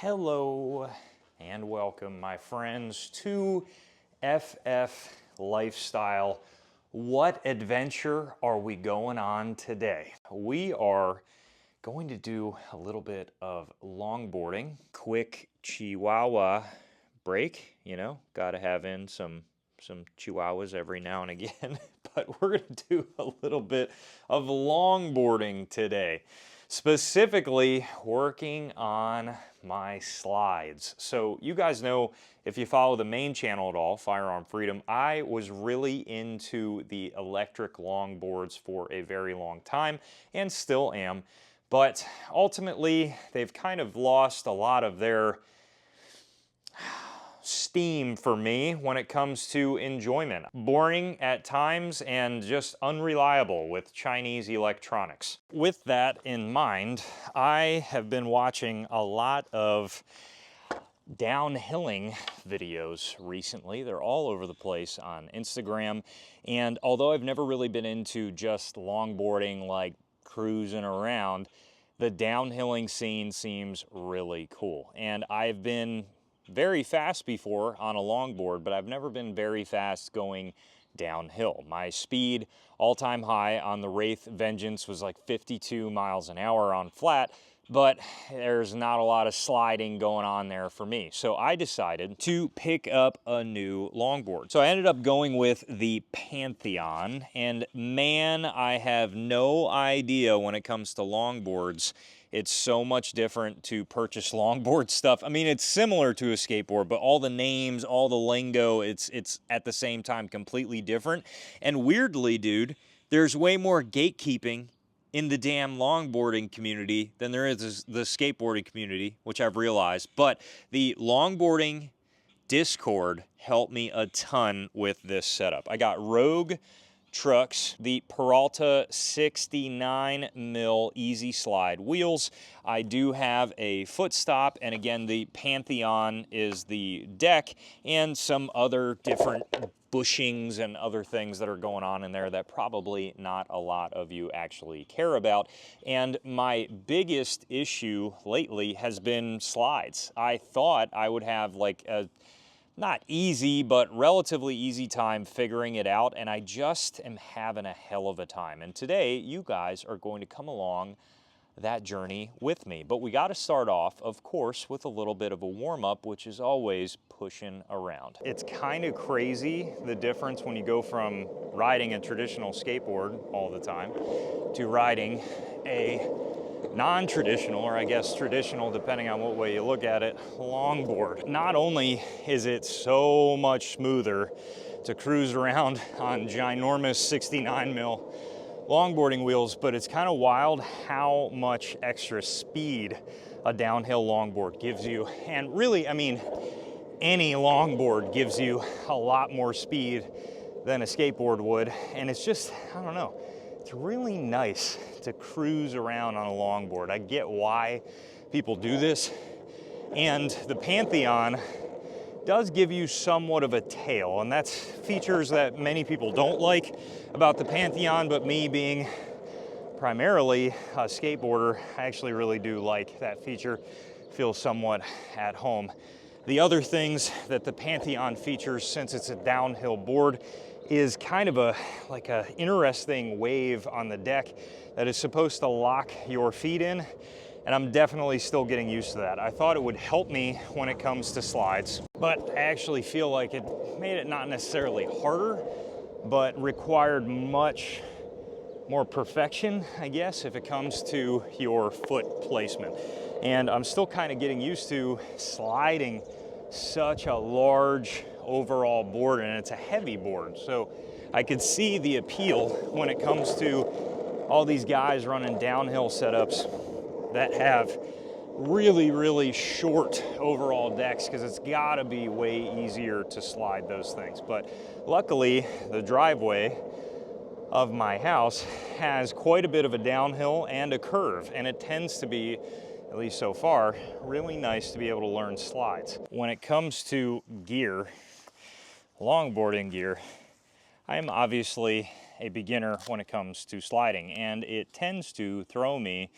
Hello and welcome, my friends, to FF Lifestyle. What adventure are we going on today? We are going to do a little bit of longboarding, quick Chihuahua break, gotta have in some Chihuahuas every now and again, but we're gonna do a little bit of longboarding today. Specifically working on my slides. So you guys know, if you follow the main channel at all, Firearm Freedom, I was really into the electric longboards for a very long time and still am, but ultimately they've kind of lost a lot of their steam for me when it comes to enjoyment. Boring at times and just unreliable with Chinese electronics. With that in mind, I have been watching a lot of downhilling videos recently. They're all over the place on Instagram, and although I've never really been into just longboarding, like cruising around, the downhilling scene seems really cool. And I've been very fast before on a longboard, but I've never been very fast going downhill. My speed all-time high on the Wraith Vengeance was like 52 miles an hour on flat, but there's not a lot of sliding going on there for me. So I decided to pick up a new longboard. So I ended up going with the Pantheon, and man, I have no idea when it comes to longboards. It's so much different to purchase longboard stuff. I mean, it's similar to a skateboard, but all the names, all the lingo, it's at the same time completely different. And weirdly, dude, there's way more gatekeeping in the damn longboarding community than there is the skateboarding community, which I've realized. But the longboarding Discord helped me a ton with this setup. I got Rogue trucks, the Peralta 69 mil easy slide wheels. I do have a foot stop, and again, the Pantheon is the deck, and some other different bushings and other things that are going on in there that probably not a lot of you actually care about. And my biggest issue lately has been slides. I thought I would have like a not easy, but relatively easy time figuring it out, and I just am having a hell of a time. And today, you guys are going to come along that journey with me. But we got to start off, of course, with a little bit of a warm-up, which is always pushing around. It's kind of crazy, the difference when you go from riding a traditional skateboard all the time to riding a non-traditional, or I guess traditional, depending on what way you look at it, longboard. Not only is it so much smoother to cruise around on ginormous 69 mil longboarding wheels, but it's kind of wild how much extra speed a downhill longboard gives you. And really, I mean, any longboard gives you a lot more speed than a skateboard would. And it's just, I don't know, it's really nice to cruise around on a longboard. I get why people do this. And the Pantheon does give you somewhat of a tail, and that's features that many people don't like about the Pantheon, but me being primarily a skateboarder, I actually really do like that feature. Feels somewhat at home. The other things that the Pantheon features, since it's a downhill board, is kind of like a interesting wave on the deck that is supposed to lock your feet in, and I'm definitely still getting used to that. I thought it would help me when it comes to slides, but I actually feel like it made it not necessarily harder, but required much more perfection, I guess, if it comes to your foot placement. And I'm still kind of getting used to sliding such a large overall board, and it's a heavy board. So I could see the appeal when it comes to all these guys running downhill setups that have really, really short overall decks, because it's gotta be way easier to slide those things. But luckily, the driveway of my house has quite a bit of a downhill and a curve, and it tends to be, at least so far, really nice to be able to learn slides. When it comes to gear, longboarding gear, I am obviously a beginner when it comes to sliding, and it tends to throw me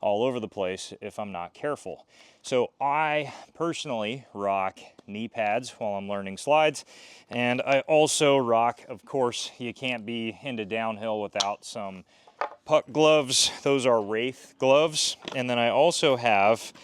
all over the place if I'm not careful. So I personally rock knee pads while I'm learning slides. And I also rock, of course, you can't be into downhill without some puck gloves. Those are Wraith gloves. And then I also have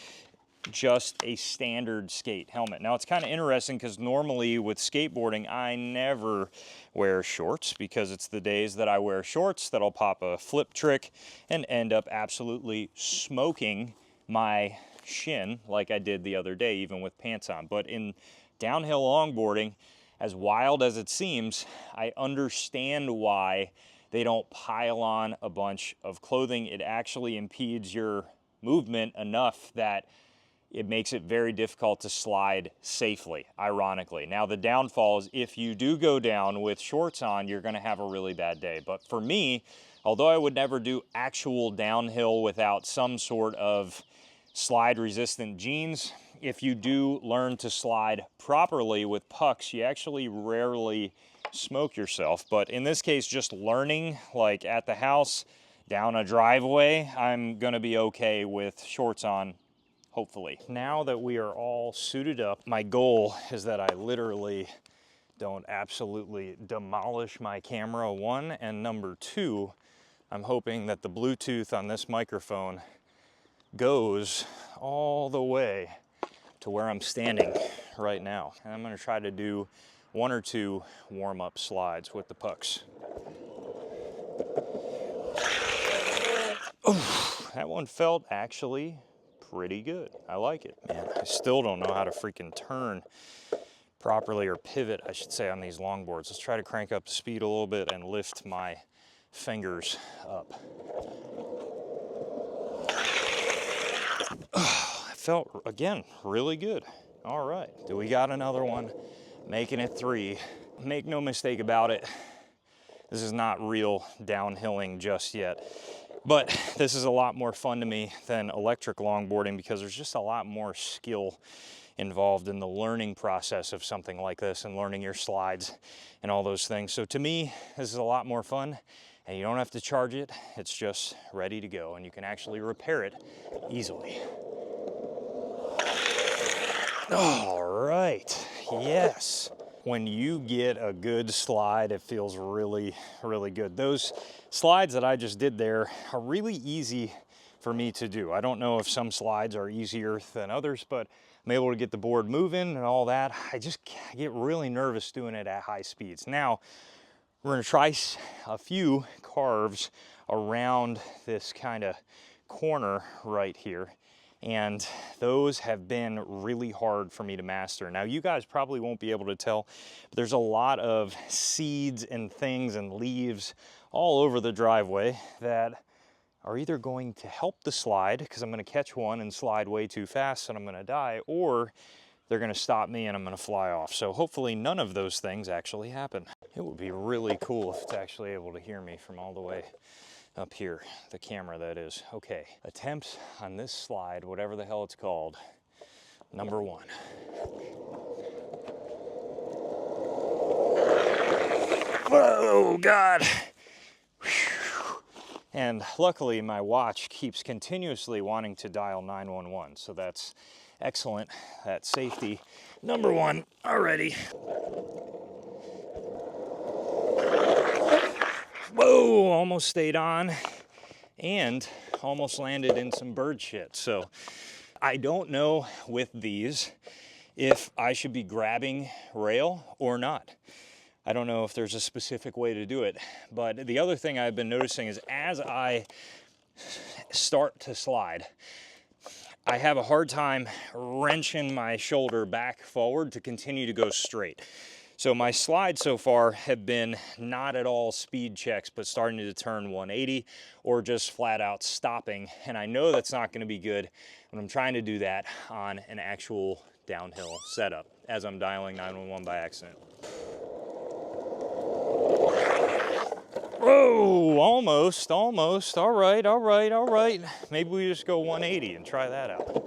just a standard skate helmet. Now it's kind of interesting because normally with skateboarding, I never wear shorts because it's the days that I wear shorts that I'll pop a flip trick and end up absolutely smoking my shin like I did the other day, even with pants on. But in downhill longboarding, as wild as it seems, I understand why they don't pile on a bunch of clothing. It actually impedes your movement enough that it makes it very difficult to slide safely, ironically. Now the downfall is if you do go down with shorts on, you're gonna have a really bad day. But for me, although I would never do actual downhill without some sort of slide resistant jeans, if you do learn to slide properly with pucks, you actually rarely smoke yourself. But in this case, just learning like at the house, down a driveway, I'm gonna be okay with shorts on, hopefully. Now that we are all suited up, my goal is that I literally don't absolutely demolish my camera, one, and number two, I'm hoping that the Bluetooth on this microphone goes all the way to where I'm standing right now. And I'm gonna try to do one or two warm-up slides with the pucks. Oh, that one felt actually pretty good. I like it. Man, I still don't know how to freaking turn properly, or pivot, I should say, on these longboards. Let's try to crank up the speed a little bit and lift my fingers up. I felt, again, really good. All right, do we got another one? Making it 3. Make no mistake about it, this is not real downhilling just yet. But this is a lot more fun to me than electric longboarding because there's just a lot more skill involved in the learning process of something like this and learning your slides and all those things. So to me, this is a lot more fun, and you don't have to charge it. It's just ready to go, and you can actually repair it easily. All right, yes. When you get a good slide, it feels really, really good. Those slides that I just did there are really easy for me to do. I don't know if some slides are easier than others, but I'm able to get the board moving and all that. I get really nervous doing it at high speeds. Now, we're gonna try a few carves around this kind of corner right here. And those have been really hard for me to master. Now, you guys probably won't be able to tell, but there's a lot of seeds and things and leaves all over the driveway that are either going to help the slide, because I'm gonna catch one and slide way too fast and I'm gonna die, or they're gonna stop me and I'm gonna fly off. So hopefully none of those things actually happen. It would be really cool if it's actually able to hear me from all the way up here, the camera that is. Okay, attempts on this slide, whatever the hell it's called, number 1. Whoa, God. Whew. And luckily my watch keeps continuously wanting to dial 911, so that's excellent. That's safety number 1 already. Whoa, almost stayed on and almost landed in some bird shit. So I don't know with these if I should be grabbing rail or not. I don't know if there's a specific way to do it. But the other thing I've been noticing is as I start to slide, I have a hard time wrenching my shoulder back forward to continue to go straight. So my slides so far have been not at all speed checks, but starting to turn 180 or just flat out stopping. And I know that's not going to be good when I'm trying to do that on an actual downhill setup as I'm dialing 911 by accident. Whoa, almost. All right. Maybe we just go 180 and try that out.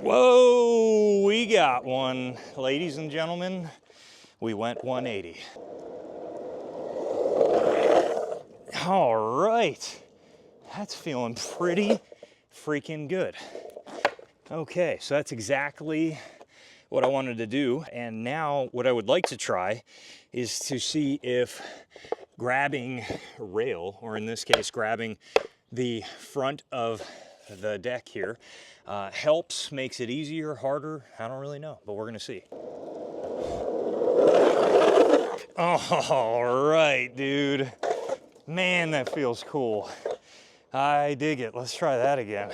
Whoa, we got one, ladies and gentlemen. We went 180. All right, that's feeling pretty freaking good. Okay, so that's exactly what I wanted to do. And now what I would like to try is to see if grabbing a rail, or in this case, grabbing the front of the deck here, helps, makes it easier, harder. I don't really know, but we're gonna see. All right, dude. Man, that feels cool. I dig it. Let's try that again.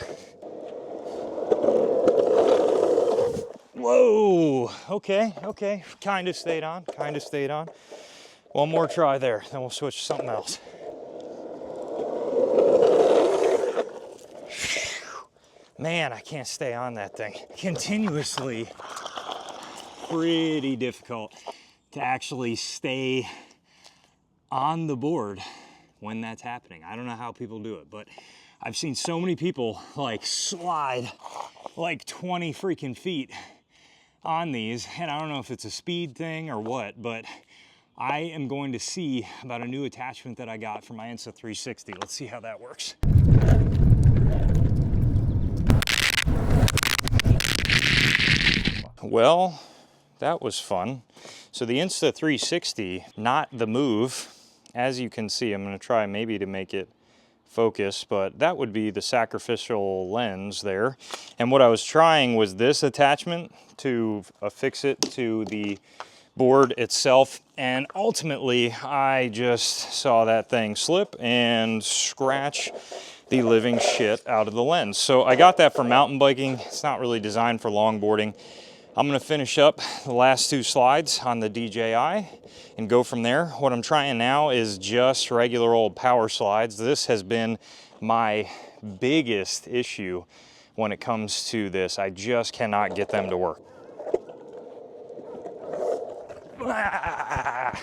Whoa, okay. Kind of stayed on. One more try there, then we'll switch to something else. Man, I can't stay on that thing continuously. Pretty difficult to actually stay on the board when that's happening. I don't know how people do it, but I've seen so many people like slide like 20 freaking feet on these, and I don't know if it's a speed thing or what, but I am going to see about a new attachment that I got for my Insta360. Let's see how that works. Well, that was fun. So the Insta360, not the Move. As you can see, I'm gonna try maybe to make it focus, but that would be the sacrificial lens there. And what I was trying was this attachment to affix it to the board itself, and ultimately I just saw that thing slip and scratch the living shit out of the lens. So I got that for mountain biking. It's not really designed for longboarding. I'm gonna finish up the last two slides on the DJI and go from there. What I'm trying now is just regular old power slides. This has been my biggest issue when it comes to this. I just cannot get them to work.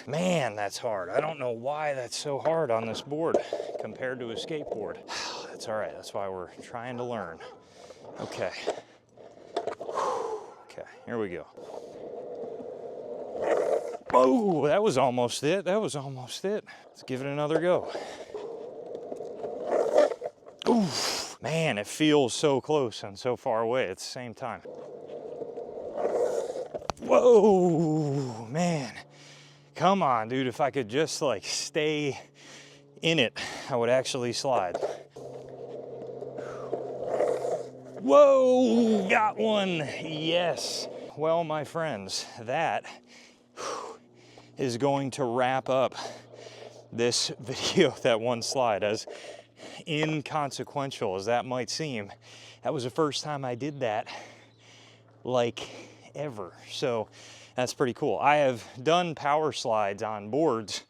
Man, that's hard. I don't know why that's so hard on this board compared to a skateboard. That's all right, that's why we're trying to learn. Okay. Okay, here we go. Oh, that was almost it. Let's give it another go. Oof, man, it feels so close and so far away at the same time. Whoa, man. Come on, dude, if I could just like stay in it, I would actually slide. Whoa, got one, yes. Well, my friends, that is going to wrap up this video, that one slide. As inconsequential as that might seem, that was the first time I did that, like, ever. So that's pretty cool. I have done power slides on boards,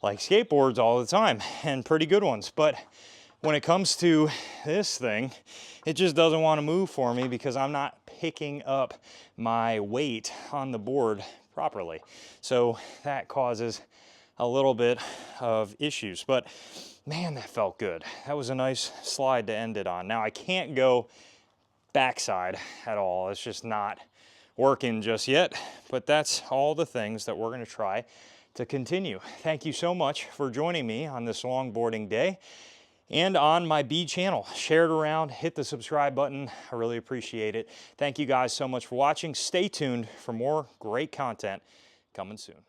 like skateboards, all the time, and pretty good ones, but when it comes to this thing, it just doesn't want to move for me because I'm not picking up my weight on the board properly. So that causes a little bit of issues, but man, that felt good. That was a nice slide to end it on. Now I can't go backside at all. It's just not working just yet, but that's all the things that we're going to try to continue. Thank you so much for joining me on this longboarding day and on my B channel. Share it around, hit the subscribe button. I really appreciate it. Thank you guys so much for watching. Stay tuned for more great content coming soon.